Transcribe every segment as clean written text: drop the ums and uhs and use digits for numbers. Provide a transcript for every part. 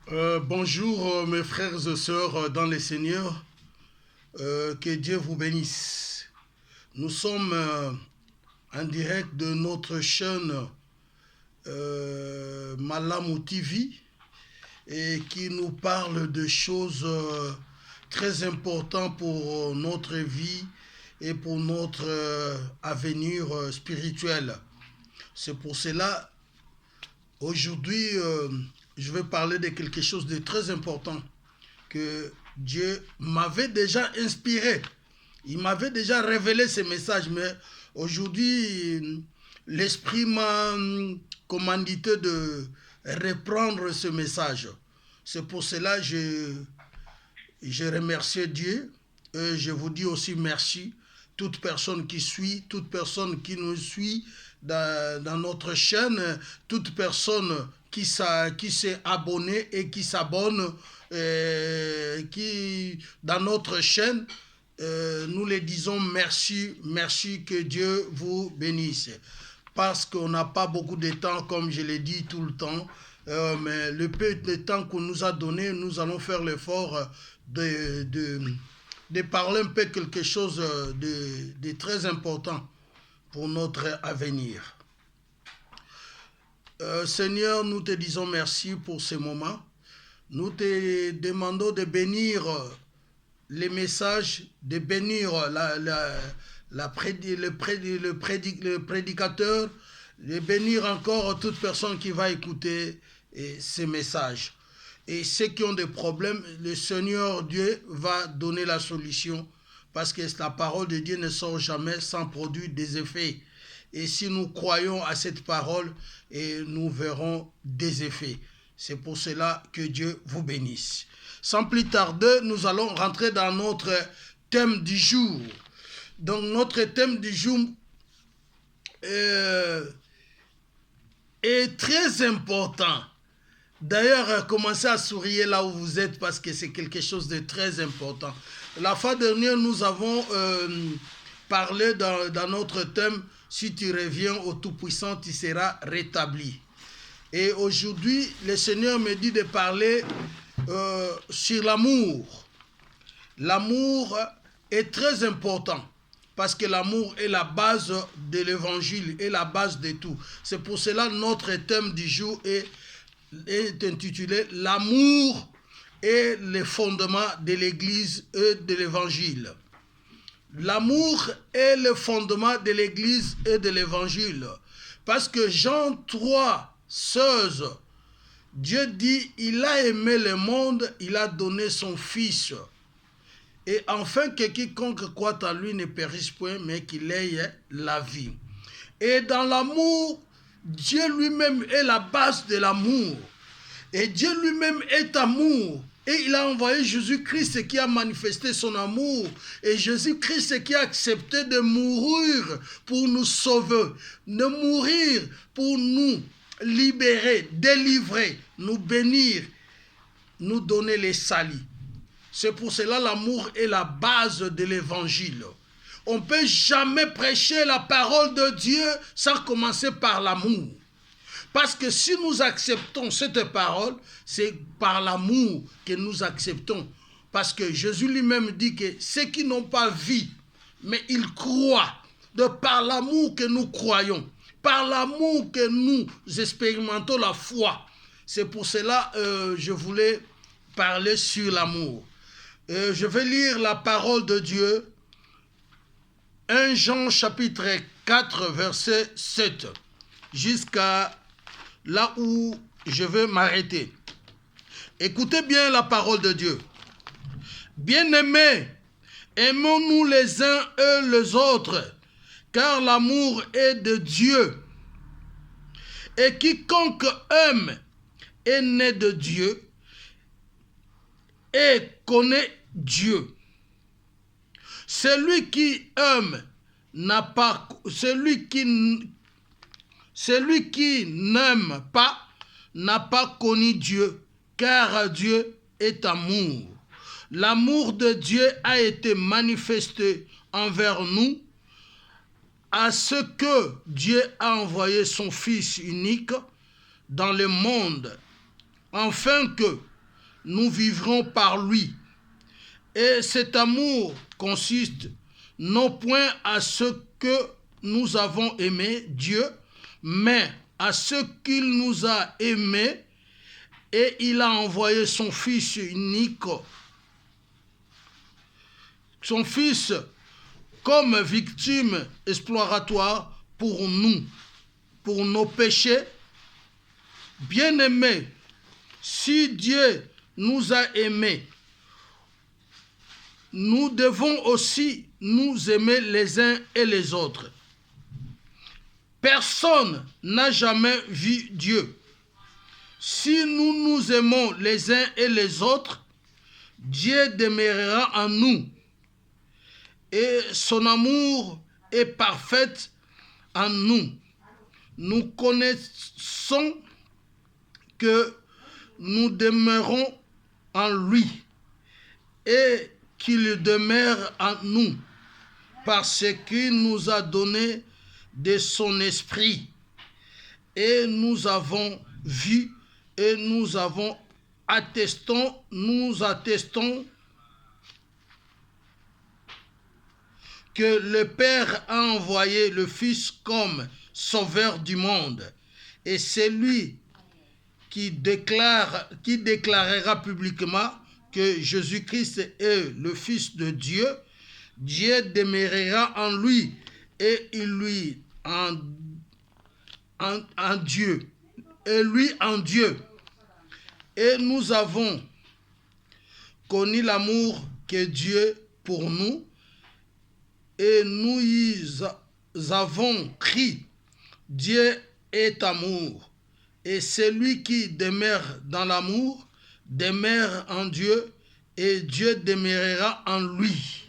Bonjour mes frères et sœurs dans le Seigneur, que Dieu vous bénisse. Nous sommes en direct de notre chaîne Malamu TV et qui nous parle de choses très importantes pour notre vie et pour notre avenir spirituel. C'est pour cela, aujourd'hui, je vais parler de quelque chose de très important que Dieu m'avait déjà inspiré. Il m'avait déjà révélé ce message, mais aujourd'hui, l'Esprit m'a commandité de reprendre ce message. C'est pour cela que je remercie Dieu et je vous dis aussi merci. Toute personne qui suit, toute personne qui nous suit dans notre chaîne, toute personne qui s'est abonné et qui s'abonne dans notre chaîne, nous les disons merci, merci, que Dieu vous bénisse. Parce qu'on n'a pas beaucoup de temps, comme je l'ai dit tout le temps, mais le peu de temps qu'on nous a donné, nous allons faire l'effort de parler un peu quelque chose de très important pour notre avenir. Seigneur, nous te disons merci pour ce moment. Nous te demandons de bénir les messages, de bénir le prédicateur, de bénir encore toute personne qui va écouter ces messages. Et ceux qui ont des problèmes, le Seigneur Dieu va donner la solution, parce que la parole de Dieu ne sort jamais sans produire des effets. Et si nous croyons à cette parole, et nous verrons des effets. C'est pour cela que Dieu vous bénisse. Sans plus tarder, nous allons rentrer dans notre thème du jour. Donc notre thème du jour est très important. D'ailleurs, commencez à sourire là où vous êtes parce que c'est quelque chose de très important. La fois dernière, nous avons parlé dans notre thème « Si tu reviens au Tout-Puissant, tu seras rétabli ». Et aujourd'hui, le Seigneur me dit de parler sur l'amour. L'amour est très important parce que l'amour est la base de l'évangile, est la base de tout. C'est pour cela que notre thème du jour est intitulé « L'amour est le fondement de l'Église et de l'Évangile ». L'amour est le fondement de l'Église et de l'Évangile. Parce que Jean 3, 16, Dieu dit, il a aimé le monde, il a donné son Fils. Et enfin que quiconque croit en lui ne périsse point, mais qu'il ait la vie. Et dans l'amour, Dieu lui-même est la base de l'amour. Et Dieu lui-même est amour. Et il a envoyé Jésus-Christ qui a manifesté son amour. Et Jésus-Christ qui a accepté de mourir pour nous sauver. De mourir pour nous libérer, délivrer, nous bénir, nous donner les salis. C'est pour cela l'amour est la base de l'évangile. On ne peut jamais prêcher la parole de Dieu sans commencer par l'amour. Parce que si nous acceptons cette parole, c'est par l'amour que nous acceptons. Parce que Jésus lui-même dit que ceux qui n'ont pas vu, mais ils croient, de par l'amour que nous croyons, par l'amour que nous expérimentons la foi. C'est pour cela que je voulais parler sur l'amour. Je vais lire la parole de Dieu. 1 Jean chapitre 4 verset 7 jusqu'à là où je vais m'arrêter. Écoutez bien la parole de Dieu. Bien-aimés, aimons-nous les uns et les autres, car l'amour est de Dieu. Et quiconque aime est né de Dieu et connaît Dieu. Celui qui aime n'a pas, celui qui n'aime pas n'a pas connu Dieu, car Dieu est amour. L'amour de Dieu a été manifesté envers nous, à ce que Dieu a envoyé son Fils unique dans le monde, afin que nous vivrons par lui. Et cet amour consiste non point à ce que nous avons aimé Dieu, mais à ce qu'il nous a aimés et il a envoyé son Fils unique, son Fils comme victime exploratoire pour nous, pour nos péchés. Bien-aimés, si Dieu nous a aimés, nous devons aussi nous aimer les uns et les autres. Personne n'a jamais vu Dieu. Si nous nous aimons les uns et les autres, Dieu demeurera en nous. Et son amour est parfait en nous. Nous connaissons que nous demeurons en lui et qu'il demeure en nous parce qu'il nous a donné de son esprit. Et nous avons vu et nous attestons que le Père a envoyé le Fils comme sauveur du monde. Et c'est lui qui déclarera publiquement que Jésus-Christ est le Fils de Dieu. Dieu demeurera en lui et lui en Dieu. Et lui en Dieu. Et nous avons connu l'amour que Dieu pour nous et nous y avons crié. Dieu est amour. Et celui qui demeure dans l'amour demeure en Dieu et Dieu demeurera en lui.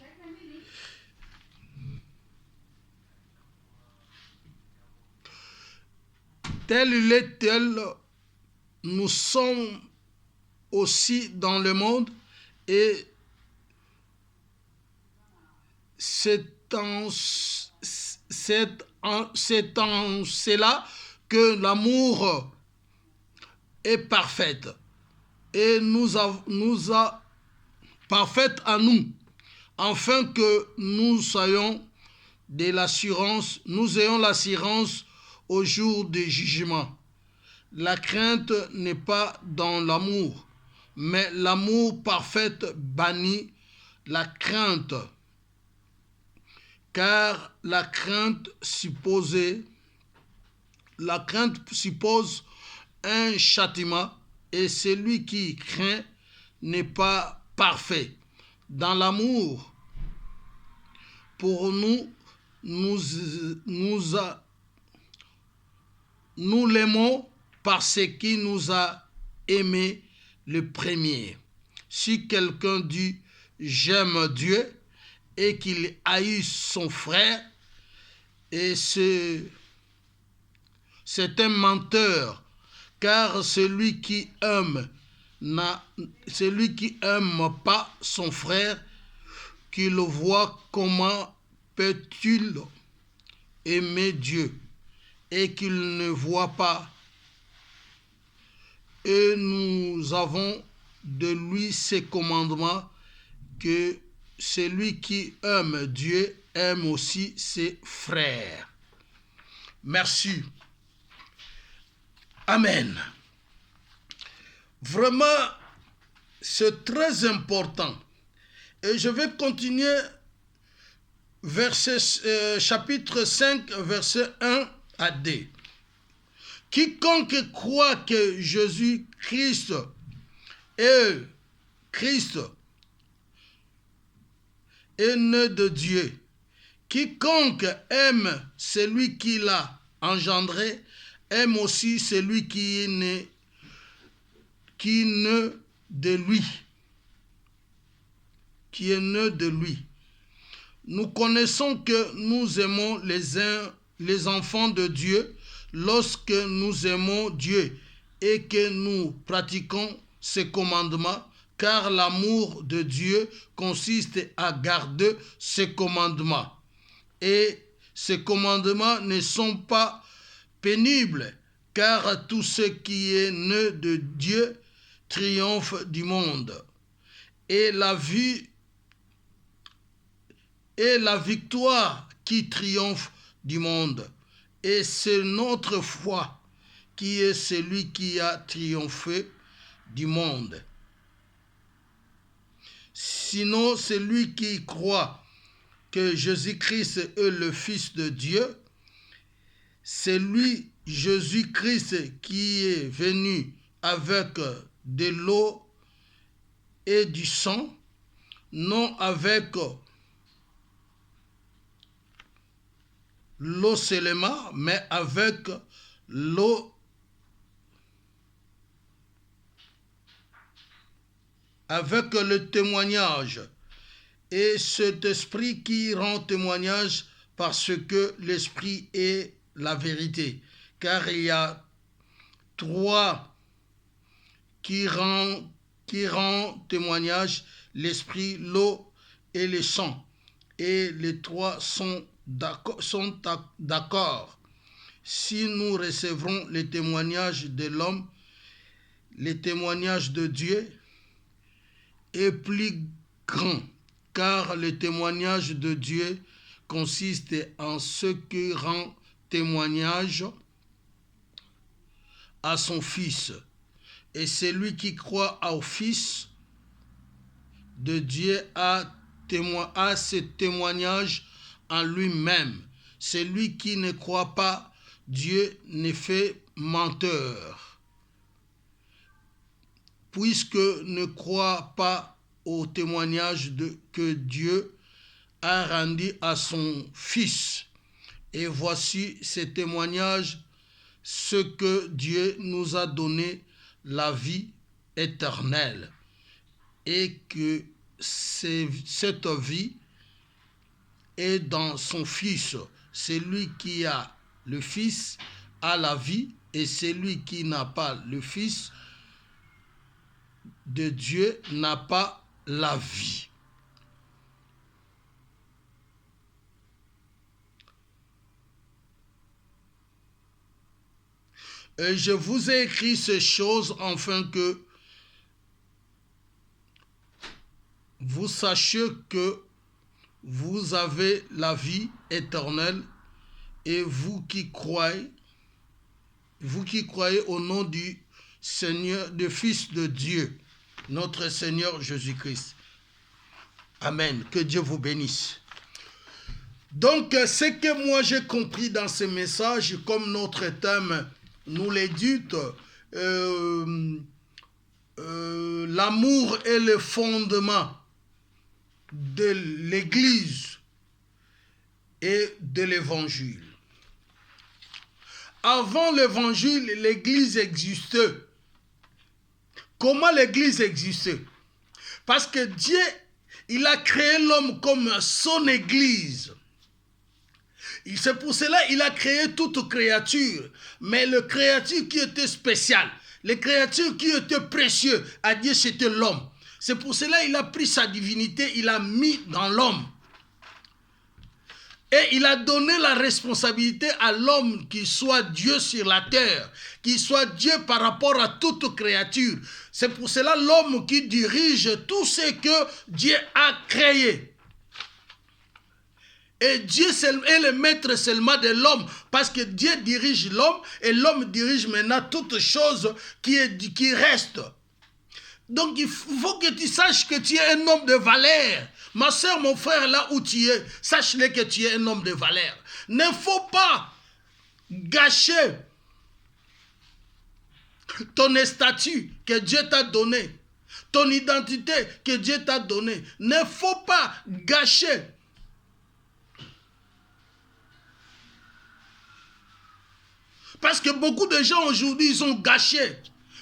Tel il est, tel nous sommes aussi dans le monde et c'est en cela que l'amour est parfait et nous a parfaite à nous, afin que nous ayons l'assurance au jour du jugement. La crainte n'est pas dans l'amour, mais l'amour parfait bannit la crainte, car la crainte suppose un châtiment et celui qui craint n'est pas parfait. Dans l'amour, pour nous l'aimons parce qu'il nous a aimés le premier. Si quelqu'un dit « j'aime Dieu » et qu'il haït son frère, et c'est un menteur, car celui qui aime pas son frère, qu'il voit, comment peut-il aimer Dieu et qu'il ne voit pas? Et nous avons de lui ces commandements, que celui qui aime Dieu aime aussi ses frères. Merci. Amen. Vraiment, c'est très important. Et je vais continuer chapitre 5, verset 1 à 2. Quiconque croit que Jésus-Christ est né de Dieu, quiconque aime celui qui l'a engendré, aime aussi celui qui est né de lui. Nous connaissons que nous aimons les enfants de Dieu lorsque nous aimons Dieu et que nous pratiquons ses commandements, car l'amour de Dieu consiste à garder ses commandements. Et ces commandements ne sont pas pénibles, car tout ce qui est né de Dieu triomphe du monde. Et la victoire qui triomphe du monde. Et c'est notre foi qui est celui qui a triomphé du monde. Sinon, celui qui croit que Jésus-Christ est le Fils de Dieu, c'est lui, Jésus-Christ, qui est venu avec de l'eau et du sang, non avec l'eau seulement, mais avec l'eau, avec le témoignage. Et cet esprit qui rend témoignage parce que l'esprit est la vérité. Car il y a trois qui rend témoignage, l'esprit, l'eau et le sang. Et les trois sont d'accord. Si nous recevrons les témoignages de l'homme, les témoignages de Dieu est plus grand, car le témoignage de Dieu consiste en ce qui rend témoignage à son Fils. Et celui qui croit au Fils de Dieu a ce témoignage en lui-même. Celui qui ne croit pas Dieu ne fait menteur, puisque ne croit pas au témoignage que Dieu a rendu à son Fils. Et voici ce témoignage, ce que Dieu nous a donné, la vie éternelle, et que cette vie est dans son Fils. Celui qui a le Fils a la vie, et celui qui n'a pas le Fils de Dieu n'a pas la vie. Et je vous ai écrit ces choses afin que vous sachiez que vous avez la vie éternelle, et vous qui croyez au nom du Seigneur, du Fils de Dieu, notre Seigneur Jésus-Christ. Amen. Que Dieu vous bénisse. Donc, ce que moi j'ai compris dans ce message, comme notre thème nous l'édite, l'amour est le fondement de l'Église et de l'Évangile. Avant l'Évangile, l'Église existait. Comment l'Église existait? Parce que Dieu, il a créé l'homme comme son Église. C'est pour cela qu'il a créé toute créature. Mais le créature qui était spécial, les créatures qui étaient précieuses à Dieu, c'était l'homme. C'est pour cela qu'il a pris sa divinité, il l'a mis dans l'homme. Et il a donné la responsabilité à l'homme qu'il soit Dieu sur la terre, qu'il soit Dieu par rapport à toute créature. C'est pour cela l'homme qui dirige tout ce que Dieu a créé. Et Dieu est le maître seulement de l'homme, parce que Dieu dirige l'homme et l'homme dirige maintenant toutes choses qui restent. Donc il faut que tu saches que tu es un homme de valeur. Ma soeur, mon frère, là où tu es, sache-le que tu es un homme de valeur. Ne faut pas gâcher ton statut que Dieu t'a donné, ton identité que Dieu t'a donnée. Ne faut pas gâcher. Parce que beaucoup de gens aujourd'hui, ils ont gâché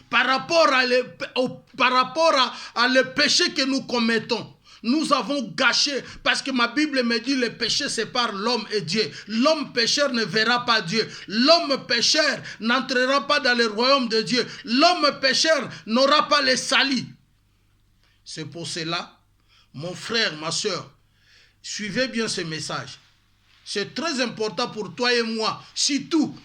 par rapport à le péché que nous commettons. Nous avons gâché, parce que ma Bible me dit le péché sépare l'homme et Dieu. L'homme pécheur ne verra pas Dieu. L'homme pécheur n'entrera pas dans le royaume de Dieu. L'homme pécheur n'aura pas le salut. C'est pour cela, mon frère, ma soeur, suivez bien ce message. C'est très important pour toi et moi. Surtout,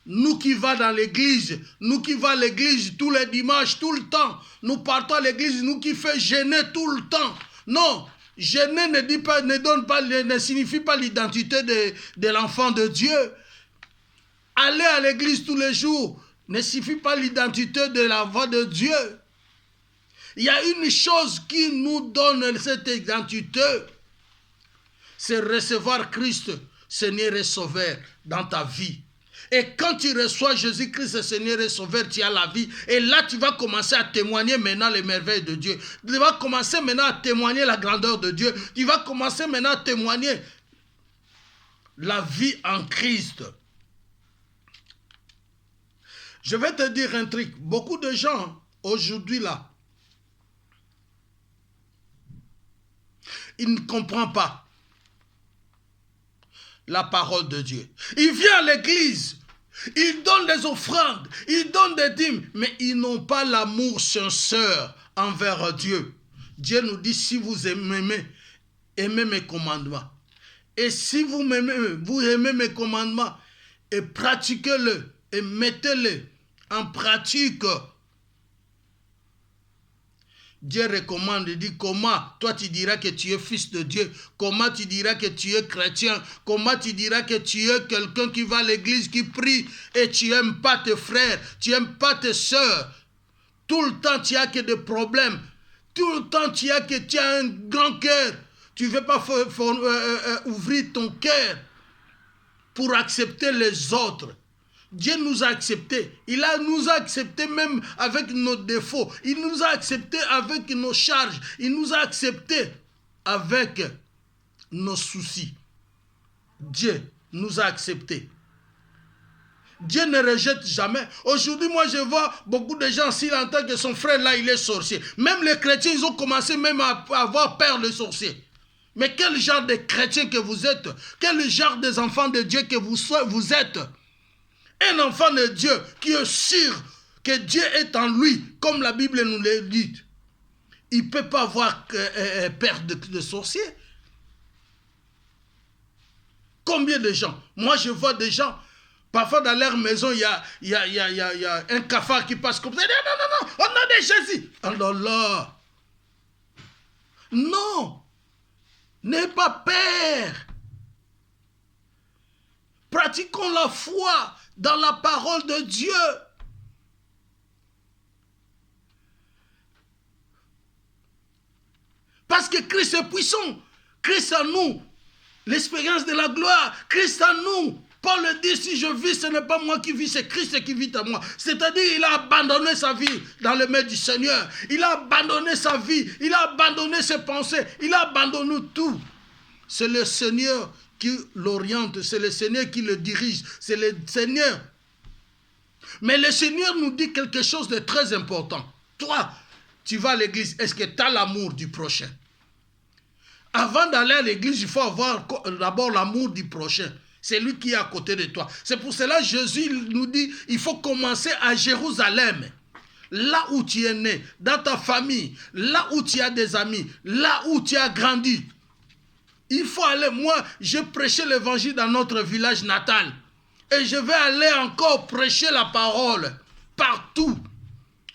Nous qui va dans l'église, nous qui va à l'église tous les dimanches, tout le temps, nous partons à l'église, nous qui fait jeûner tout le temps. Non, jeûner ne dit pas, ne signifie pas l'identité de l'enfant de Dieu. Aller à l'église tous les jours ne signifie pas l'identité de la voix de Dieu. Il y a une chose qui nous donne cette identité, c'est recevoir Christ, Seigneur et Sauveur, dans ta vie. Et quand tu reçois Jésus-Christ, Seigneur et Sauveur, tu as la vie. Et là, tu vas commencer à témoigner maintenant les merveilles de Dieu. Tu vas commencer maintenant à témoigner la grandeur de Dieu. Tu vas commencer maintenant à témoigner la vie en Christ. Je vais te dire un truc. Beaucoup de gens, aujourd'hui là, ils ne comprennent pas la parole de Dieu. Ils viennent à l'église, ils donnent des offrandes, ils donnent des dîmes, mais ils n'ont pas l'amour sincère envers Dieu. Dieu nous dit, si vous aimez mes commandements, et si vous aimez mes commandements, et pratiquez-le, et mettez-le en pratique. Dieu recommande, il dit comment toi tu diras que tu es fils de Dieu, comment tu diras que tu es chrétien, comment tu diras que tu es quelqu'un qui va à l'église, qui prie et tu n'aimes pas tes frères, tu n'aimes pas tes soeurs. Tout le temps tu as que des problèmes, tout le temps tu as un grand cœur, tu ne veux pas ouvrir ton cœur pour accepter les autres. Dieu nous a acceptés. Il nous a acceptés même avec nos défauts. Il nous a acceptés avec nos charges. Il nous a acceptés avec nos soucis. Dieu nous a acceptés. Dieu ne rejette jamais. Aujourd'hui, moi, je vois beaucoup de gens, s'il entend que son frère, là, il est sorcier. Même les chrétiens, ils ont commencé même à avoir peur des sorciers. Mais quel genre de chrétien que vous êtes? Quel genre des enfants de Dieu que vous êtes? Un enfant de Dieu qui est sûr que Dieu est en lui, comme la Bible nous le dit. Il ne peut pas avoir peur de sorcier. Combien de gens? Moi, je vois des gens, parfois dans leur maison, il y a un cafard qui passe comme ça. Non, au nom de Jésus. Alors là, non, n'aie pas peur. Pratiquons la foi dans la parole de Dieu. Parce que Christ est puissant. Christ en nous. L'expérience de la gloire. Christ en nous. Paul dit, si je vis, ce n'est pas moi qui vis, c'est Christ qui vit en moi. C'est-à-dire, il a abandonné sa vie dans les mains du Seigneur. Il a abandonné sa vie. Il a abandonné ses pensées. Il a abandonné tout. C'est le Seigneur qui l'oriente, c'est le Seigneur qui le dirige, c'est le Seigneur. Mais le Seigneur nous dit quelque chose de très important. Toi, tu vas à l'église, est-ce que tu as l'amour du prochain? Avant d'aller à l'église, il faut avoir d'abord l'amour du prochain. C'est lui qui est à côté de toi. C'est pour cela que Jésus nous dit, il faut commencer à Jérusalem. Là où tu es né, dans ta famille, là où tu as des amis, là où tu as grandi. Il faut aller, moi, j'ai prêché l'évangile dans notre village natal. Et je vais aller encore prêcher la parole partout,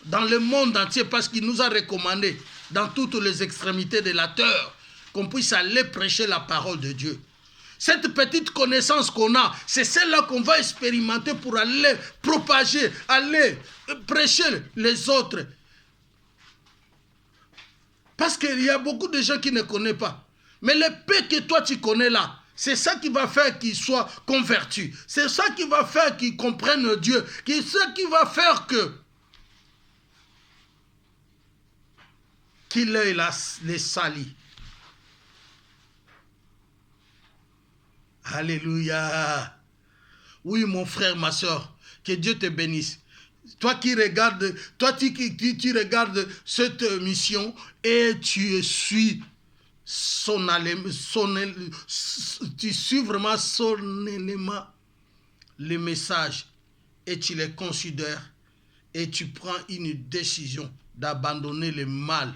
dans le monde entier, parce qu'il nous a recommandé, dans toutes les extrémités de la terre, qu'on puisse aller prêcher la parole de Dieu. Cette petite connaissance qu'on a, c'est celle-là qu'on va expérimenter pour aller propager, aller prêcher les autres. Parce qu'il y a beaucoup de gens qui ne connaissent pas. Mais le peu que toi tu connais là, c'est ça qui va faire qu'ils soient convertis. C'est ça qui va faire qu'ils comprennent Dieu. C'est ça qui va faire qu'il les salit. Alléluia. Oui, mon frère, ma soeur, que Dieu te bénisse. Toi qui regardes, tu regardes cette mission et tu suis tu suis vraiment solennellement le message et tu les considères et tu prends une décision d'abandonner le mal.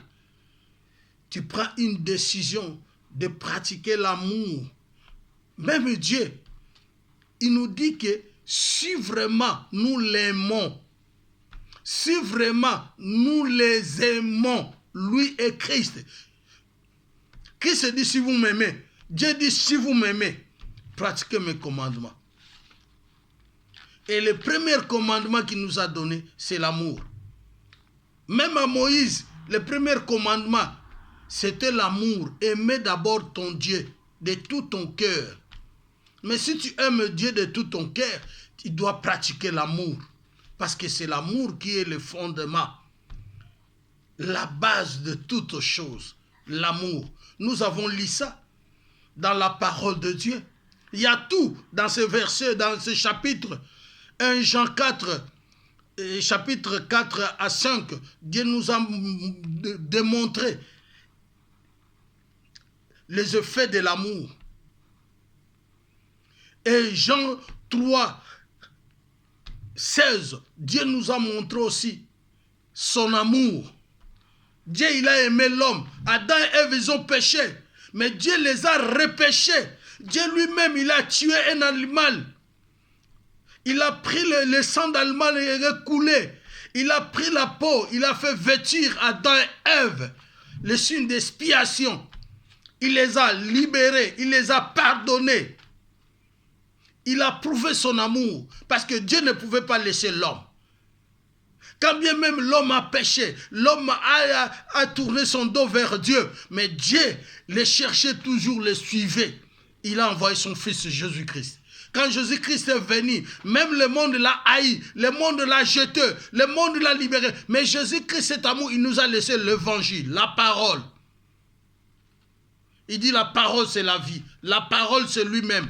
Tu prends une décision de pratiquer l'amour. Même Dieu, il nous dit que si vraiment nous l'aimons, si vraiment nous les aimons, lui et Christ. Christ dit si vous m'aimez. Dieu dit si vous m'aimez, pratiquez mes commandements. Et le premier commandement qu'il nous a donné, c'est l'amour. Même à Moïse, le premier commandement, c'était l'amour. Aimer d'abord ton Dieu de tout ton cœur. Mais si tu aimes Dieu de tout ton cœur, tu dois pratiquer l'amour. Parce que c'est l'amour qui est le fondement, la base de toutes choses. L'amour. Nous avons lu ça dans la parole de Dieu. Il y a tout dans ce verset, dans ce chapitre. 1 Jean 4, chapitre 4 à 5. Dieu nous a démontré les effets de l'amour. Et Jean 3, 16, Dieu nous a montré aussi son amour. Dieu, il a aimé l'homme. Adam et Ève, ils ont péché. Mais Dieu les a repêchés. Dieu lui-même, il a tué un animal. Il a pris le sang d'animal et il a coulé. Il a pris la peau. Il a fait vêtir Adam et Ève le signe d'expiation. Il les a libérés. Il les a pardonnés. Il a prouvé son amour. Parce que Dieu ne pouvait pas laisser l'homme. Quand bien même l'homme a péché, l'homme a tourné son dos vers Dieu, mais Dieu les cherchait toujours, les suivait. Il a envoyé son fils Jésus-Christ. Quand Jésus-Christ est venu, même le monde l'a haï, le monde l'a jeté, le monde l'a libéré. Mais Jésus-Christ, cet amour, il nous a laissé l'évangile, la parole. Il dit la parole, c'est la vie. La parole, c'est lui-même.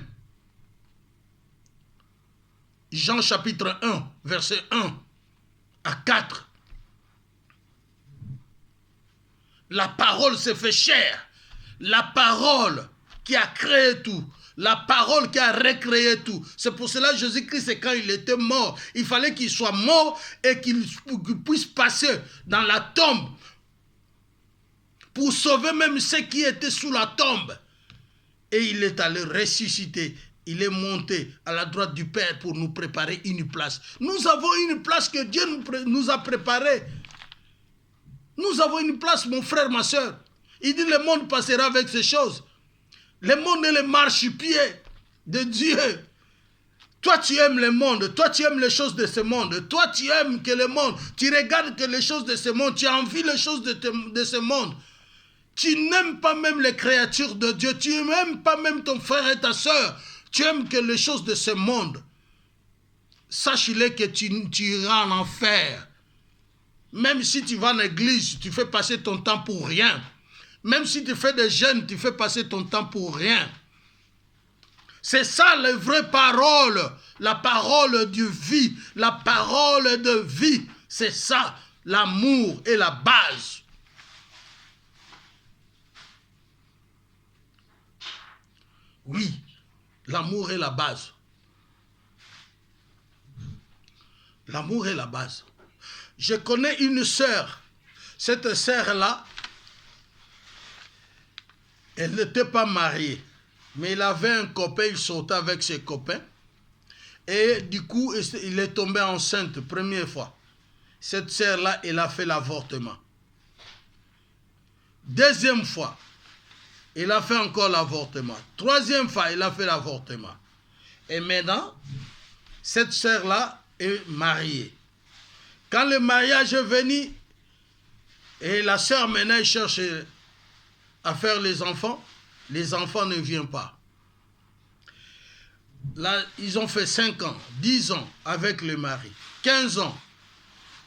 Jean chapitre 1, verset 1. À 4. La parole s'est fait chair. La parole qui a créé tout. La parole qui a recréé tout. C'est pour cela que Jésus-Christ, quand il était mort, il fallait qu'il soit mort et qu'il puisse passer dans la tombe pour sauver même ceux qui étaient sous la tombe. Et il est allé ressusciter. Il est monté à la droite du Père pour nous préparer une place. Nous avons une place que Dieu nous a préparée. Nous avons une place, mon frère, ma soeur. Il dit le monde passera avec ces choses. Le monde est le marchepied de Dieu. Toi, tu aimes le monde. Toi, tu aimes les choses de ce monde. Toi, tu aimes que le monde. Tu regardes que les choses de ce monde. Tu as envie les choses de ce monde. Tu n'aimes pas même les créatures de Dieu. Tu n'aimes pas même ton frère et ta soeur. Tu aimes que les choses de ce monde. Sache-le que tu iras en enfer. Même si tu vas en église, tu fais passer ton temps pour rien. Même si tu fais des jeûnes, tu fais passer ton temps pour rien. C'est ça la vraie parole. La parole de vie. La parole de vie. C'est ça. L'amour est la base. Oui. L'amour est la base. L'amour est la base. Je connais une sœur. Cette sœur-là, elle n'était pas mariée. Mais il avait un copain, il sortait avec ses copains. Et du coup, il est tombé enceinte, première fois. Cette sœur-là, elle a fait l'avortement. Deuxième fois, il a fait encore l'avortement. Troisième fois, il a fait l'avortement. Et maintenant, cette sœur-là est mariée. Quand le mariage est venu, et la sœur maintenant elle cherche à faire les enfants ne viennent pas. Là, ils ont fait 5 ans, 10 ans avec le mari. 15 ans,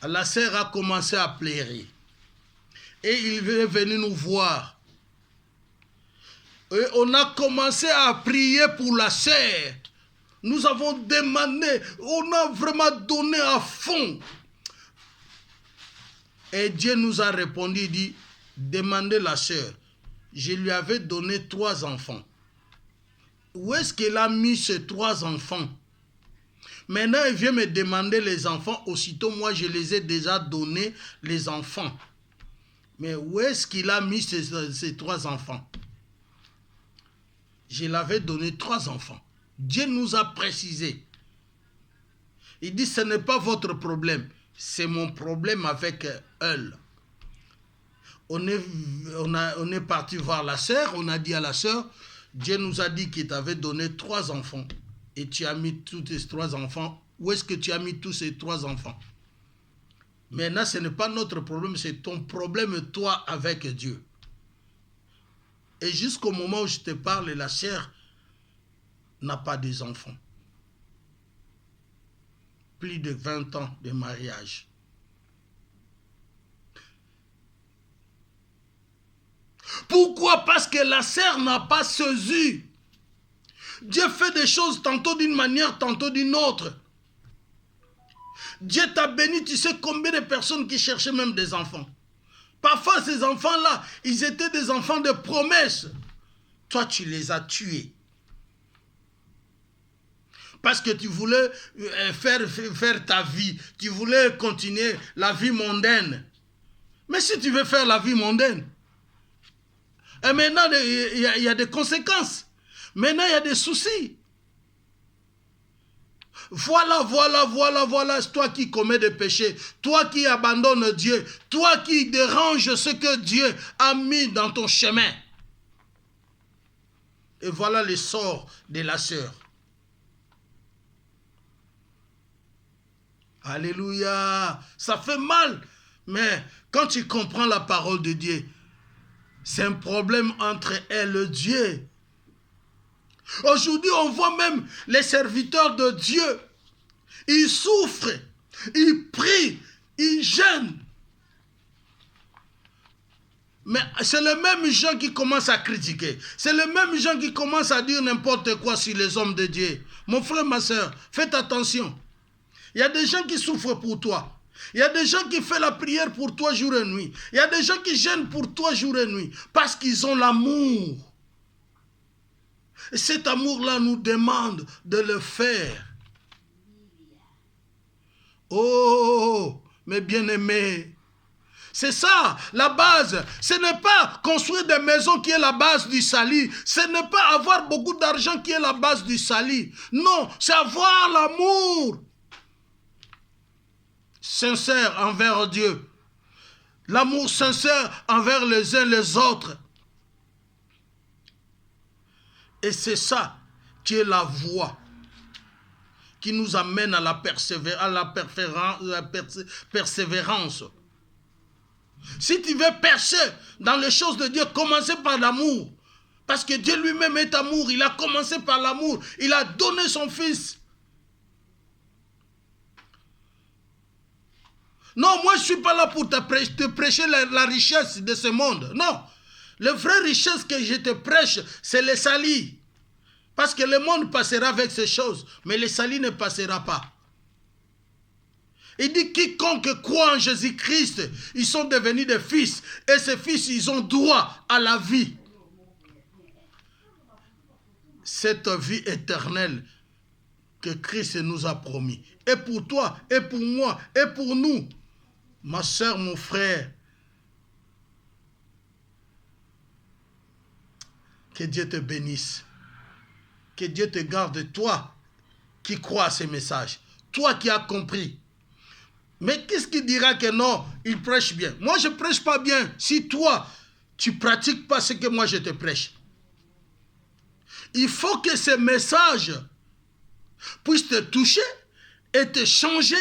la sœur a commencé à pleurer. Et il est venu nous voir. Et on a commencé à prier pour la sœur. Nous avons demandé, on a vraiment donné à fond. Et Dieu nous a répondu, il dit, demandez la sœur. Je lui avais donné 3 enfants. Où est-ce qu'elle a mis ces 3 enfants? Maintenant, elle vient me demander les enfants. Aussitôt, moi, je les ai déjà donnés, les enfants. Mais où est-ce qu'il a mis ces 3 enfants? Je l'avais donné 3 enfants. Dieu nous a précisé. Il dit, ce n'est pas votre problème, c'est mon problème avec elle. On est parti voir la sœur, on a dit à la sœur, Dieu nous a dit qu'il t'avait donné 3 enfants. Et tu as mis tous tes 3 enfants. Où est-ce que tu as mis tous ces 3 enfants? Maintenant, ce n'est pas notre problème, c'est ton problème, toi, avec Dieu. Et jusqu'au moment où je te parle, la sœur n'a pas des enfants. Plus de 20 ans de mariage. Pourquoi? Parce que la sœur n'a pas saisi. Dieu fait des choses tantôt d'une manière, tantôt d'une autre. Dieu t'a béni, tu sais combien de personnes qui cherchaient même des enfants. Parfois, ces enfants-là, ils étaient des enfants de promesses. Toi, tu les as tués. Parce que tu voulais faire ta vie. Tu voulais continuer la vie mondaine. Mais si tu veux faire la vie mondaine, et maintenant, il y a des conséquences. Maintenant, il y a des soucis. Voilà, toi qui commets des péchés, toi qui abandonnes Dieu, toi qui déranges ce que Dieu a mis dans ton chemin. Et voilà le sort de la sœur. Alléluia. Ça fait mal. Mais quand tu comprends la parole de Dieu, c'est un problème entre elle et Dieu. Aujourd'hui, on voit même les serviteurs de Dieu. Ils souffrent, ils prient, ils jeûnent. Mais c'est les mêmes gens qui commencent à critiquer. C'est les mêmes gens qui commencent à dire n'importe quoi sur les hommes de Dieu. Mon frère, ma soeur, faites attention. Il y a des gens qui souffrent pour toi. Il y a des gens qui font la prière pour toi jour et nuit. Il y a des gens qui gênent pour toi jour et nuit. Parce qu'ils ont l'amour. Et cet amour-là nous demande de le faire. Oh, mes bien-aimés. C'est ça, la base. Ce n'est pas construire des maisons qui est la base du salut. Ce n'est pas avoir beaucoup d'argent qui est la base du salut. Non, c'est avoir l'amour sincère envers Dieu. L'amour sincère envers les uns les autres. Et c'est ça qui est la voie qui nous amène à la persévérance. Si tu veux percer dans les choses de Dieu, commencez par l'amour. Parce que Dieu lui-même est amour. Il a commencé par l'amour. Il a donné son Fils. Non, moi je ne suis pas là pour te prêcher la richesse de ce monde. Non. La vraie richesse que je te prêche, c'est le salut. Parce que le monde passera avec ces choses, mais le salut ne passera pas. Il dit quiconque croit en Jésus-Christ, ils sont devenus des fils. Et ces fils, ils ont droit à la vie. Cette vie éternelle que Christ nous a promis. Et pour toi, et pour moi, et pour nous. Ma soeur, mon frère. Que Dieu te bénisse. Que Dieu te garde, toi qui crois à ces messages. Toi qui as compris. Mais qu'est-ce qui dira que non, il prêche bien? Moi, je ne prêche pas bien si toi, tu ne pratiques pas ce que moi, je te prêche. Il faut que ces messages puissent te toucher et te changer.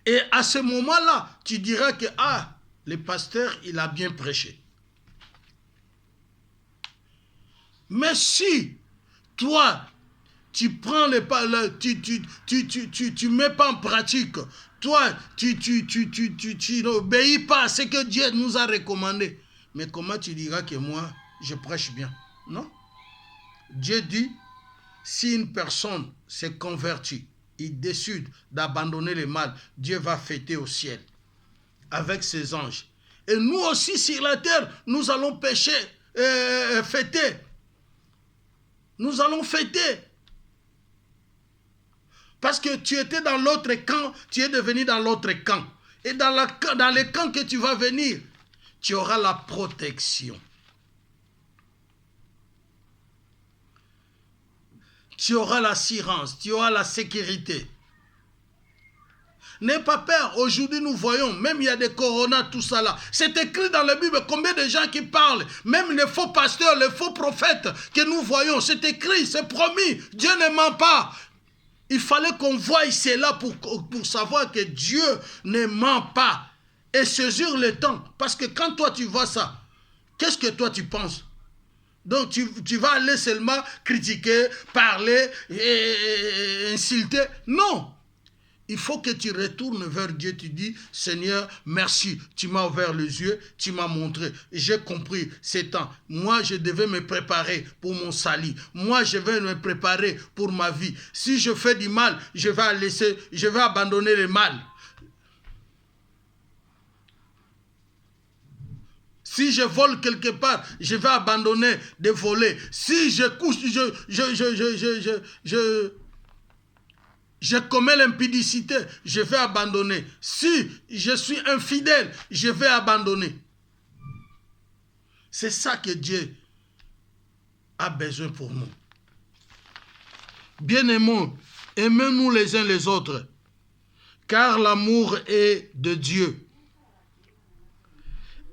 Et à ce moment-là, tu diras que, ah, le pasteur, il a bien prêché. Mais si, toi, tu prends tu mets pas en pratique, toi, tu n'obéis pas à ce que Dieu nous a recommandé. Mais comment tu diras que moi, je prêche bien? Non. Dieu dit, si une personne s'est convertie, il décide d'abandonner le mal, Dieu va fêter au ciel avec ses anges. Et nous aussi sur la terre, nous allons pécher, fêter. Nous allons fêter. Parce que tu étais dans l'autre camp, tu es devenu dans l'autre camp. Et dans le camp que tu vas venir, tu auras la protection. Tu auras l'assurance, tu auras la sécurité. N'aie pas peur. Aujourd'hui, nous voyons, même il y a des coronas, tout ça là. C'est écrit dans la Bible, combien de gens qui parlent, même les faux pasteurs, les faux prophètes que nous voyons, c'est écrit, c'est promis. Dieu ne ment pas. Il fallait qu'on voie cela pour savoir que Dieu ne ment pas. Et saisir le temps. Parce que quand toi tu vois ça, qu'est-ce que toi tu penses? Donc tu vas aller seulement critiquer, parler, et insulter. Non. Il faut que tu retournes vers Dieu. Tu dis, Seigneur, merci. Tu m'as ouvert les yeux, tu m'as montré. J'ai compris, c'est temps. Moi, je devais me préparer pour mon salut. Moi, je vais me préparer pour ma vie. Si je fais du mal, je vais abandonner le mal. Si je vole quelque part, je vais abandonner de voler. Si je couche, je commets l'impudicité, je vais abandonner. Si je suis infidèle, je vais abandonner. C'est ça que Dieu a besoin pour nous. Bien-aimons, aimons-nous les uns les autres, car l'amour est de Dieu.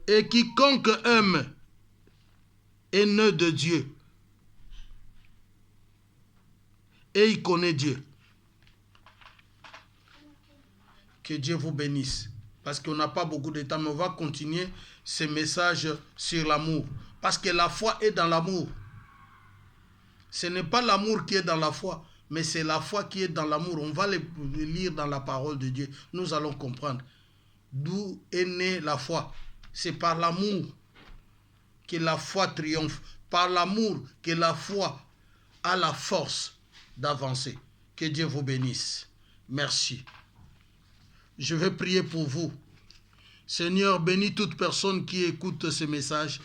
Et quiconque aime est né de Dieu. Et il connaît Dieu. Que Dieu vous bénisse. Parce qu'on n'a pas beaucoup de temps, mais on va continuer ce message sur l'amour. Parce que la foi est dans l'amour. Ce n'est pas l'amour qui est dans la foi, mais c'est la foi qui est dans l'amour. On va le lire dans la parole de Dieu. Nous allons comprendre d'où est née la foi. C'est par l'amour que la foi triomphe. Par l'amour que la foi a la force d'avancer. Que Dieu vous bénisse. Merci. Je vais prier pour vous. Seigneur, bénis toute personne qui écoute ce message.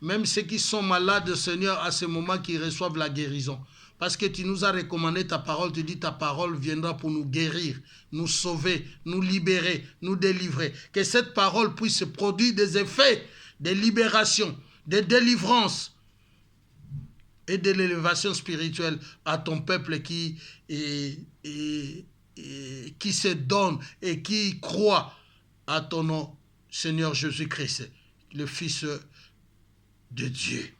Même ceux qui sont malades, Seigneur, à ce moment qui reçoivent la guérison. Parce que tu nous as recommandé ta parole. Tu dis ta parole viendra pour nous guérir, nous sauver, nous libérer, nous délivrer. Que cette parole puisse produire des effets de libération, de délivrance et de l'élévation spirituelle à ton peuple qui se donne et qui croit à ton nom, Seigneur Jésus-Christ, le Fils de Dieu.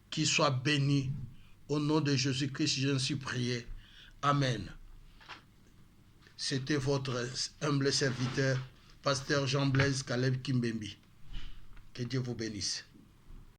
Qu'il soit béni. Au nom de Jésus-Christ, je suis prié. Amen. C'était votre humble serviteur, pasteur Jean-Blaise Caleb Kimbembi. Que Dieu vous bénisse.